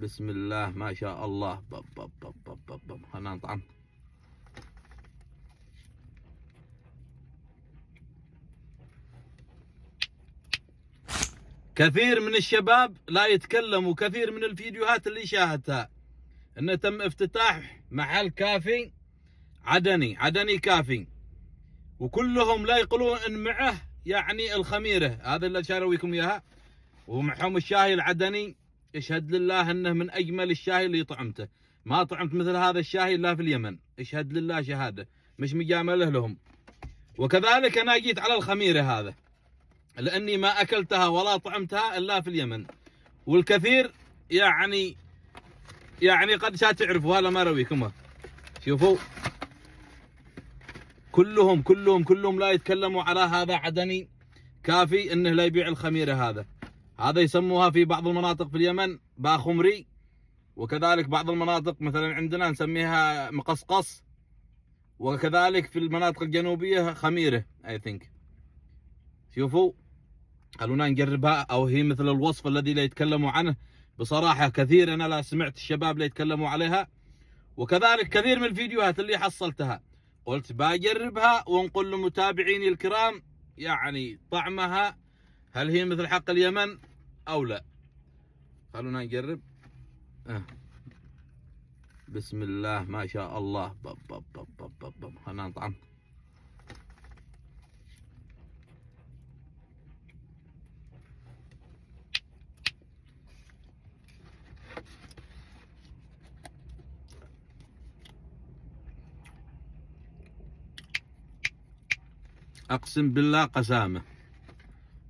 بسم الله ما شاء الله. خلنا نطعم. كثير من الشباب لا يتكلموا، كثير من الفيديوهات اللي شاهدتها انه تم افتتاح محل كافي عدني كافي، وكلهم لا يقولون ان معه يعني الخميره هذا اللي شارويكم اياها، ومعهم الشاي العدني. اشهد لله انه من اجمل الشاي اللي طعمته، ما طعمت مثل هذا الشاي الا في اليمن، اشهد لله شهاده مش مجامله لهم. وكذلك انا جيت على الخميره هذا لاني ما اكلتها ولا طعمتها الا في اليمن، والكثير يعني قد تعرفوا هذا ما رويكم. شوفوا كلهم لا يتكلموا على هذا عدني كافي انه لا يبيع الخميره. هذا يسموها في بعض المناطق في اليمن باخمري، وكذلك بعض المناطق مثلا عندنا نسميها مقصقص، وكذلك في المناطق الجنوبيه خميره اي ثينك. شوفوا خلونا نجربها، او هي مثل الوصف الذي لا يتكلموا عنه. بصراحه كثير انا لا سمعت الشباب لا يتكلموا عليها، وكذلك كثير من الفيديوهات اللي حصلتها قلت بجربها ونقول لمتابعيني الكرام يعني طعمها هل هي مثل حق اليمن او لا. خلونا نجرب. بسم الله ما شاء الله. خلنا نطعم. اقسم بالله قسامه،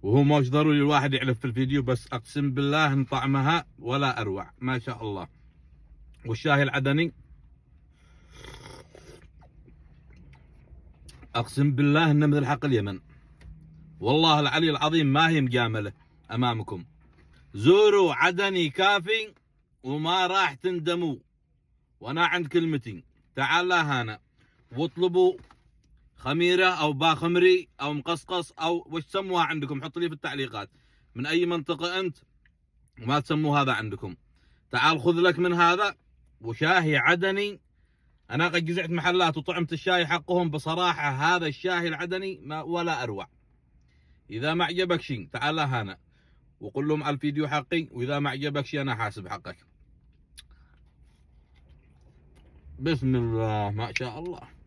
وهو مش ضروري الواحد يعرف في الفيديو، بس اقسم بالله ان طعمها ولا اروع ما شاء الله. والشاي العدني اقسم بالله انه مثل حق اليمن، والله العلي العظيم ما هي مجامله امامكم. زوروا عدني كافي وما راح تندموا، وانا عند كلمتي. تعال لا هنا واطلبوا خميره او باخمري او مقصقص او وش تسموها عندكم، حط لي في التعليقات من اي منطقه انت وما تسموا هذا عندكم. تعال خذ لك من هذا وشاهي عدني. انا قد جزعت محلات وطعمت الشاي حقهم، بصراحه هذا الشاي العدني ما ولا اروع. اذا ما عجبك شيء تعال هنا وقول لهم على الفيديو حقي، واذا ما عجبك شيء انا حاسب حقك. بسم الله ما شاء الله.